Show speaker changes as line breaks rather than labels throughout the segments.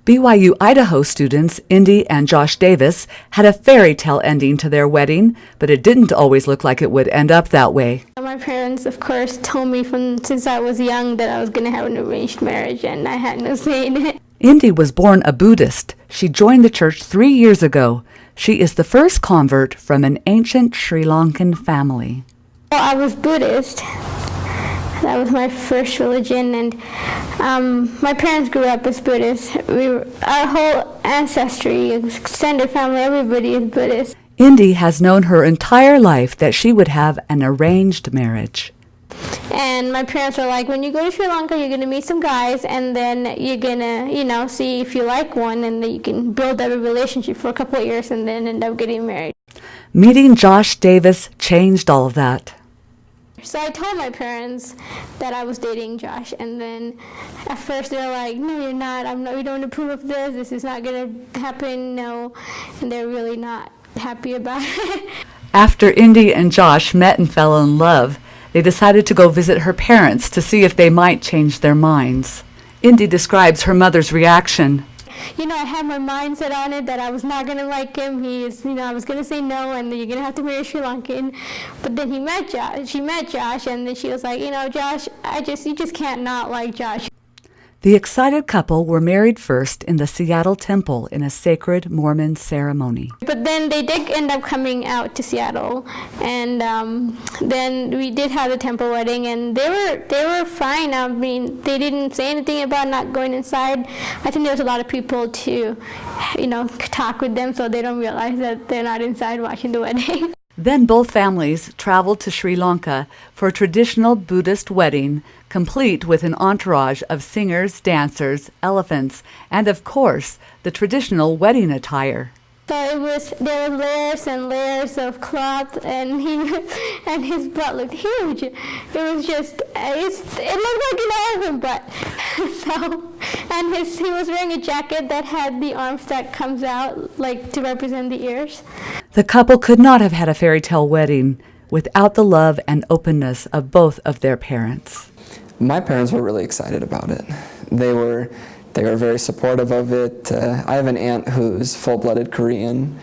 BYU Idaho students Indi and Josh Davis had a fairy tale ending to their wedding, but it didn't always look like it would end up that way.
My parents, of course, told me since I was young that I was going to have an arranged marriage, and I had no say in it.
Indi was born a Buddhist. She joined the church 3 years ago. She is the first convert from an ancient Sri Lankan family.
Well, I was Buddhist. That was my first religion, and my parents grew up as Buddhists. Our whole ancestry, extended family, everybody is Buddhist.
Indi has known her entire life that she would have an arranged marriage.
And my parents were like, when you go to Sri Lanka, you're going to meet some guys, and then you're going to, see if you like one, and then you can build up a relationship for a couple of years and then end up getting married. Meeting
Josh Davis changed all of that.
So I told my parents that I was dating Josh, and then at first they were like, no, you're not. We don't approve of this. This is not going to happen, no. And they're really not happy about it.
After Indi and Josh met and fell in love, they decided to go visit her parents to see if they might change their minds. Indi describes her mother's reaction.
I had my mindset on it that I was not going to like him. I was going to say no, and you're going to have to marry a Sri Lankan. But then she met Josh, and then she was like, Josh, you just can't not like Josh.
The excited couple were married first in the Seattle temple in a sacred Mormon ceremony.
But then they did end up coming out to Seattle, and then we did have the temple wedding, and they were fine. I mean, they didn't say anything about not going inside. I think there was a lot of people to, talk with them so they don't realize that they're not inside watching the wedding.
Then both families traveled to Sri Lanka for a traditional Buddhist wedding, complete with an entourage of singers, dancers, elephants, and of course, the traditional wedding attire.
So there were layers and layers of cloth, and his butt looked huge. It looked like an elephant butt. And he was wearing a jacket that had the arms that comes out, like to represent the ears.
The couple could not have had a fairy tale wedding without the love and openness of both of their parents.
My parents were really excited about it. They were very supportive of it. I have an aunt who's full-blooded Korean,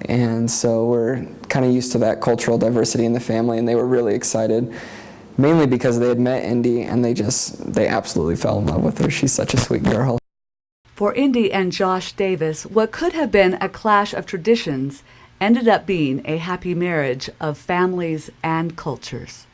and so we're kind of used to that cultural diversity in the family, and they were really excited, mainly because they had met Indi, and they absolutely fell in love with her. She's such a sweet girl.
For Indi and Josh Davis, what could have been a clash of traditions ended up being a happy marriage of families and cultures.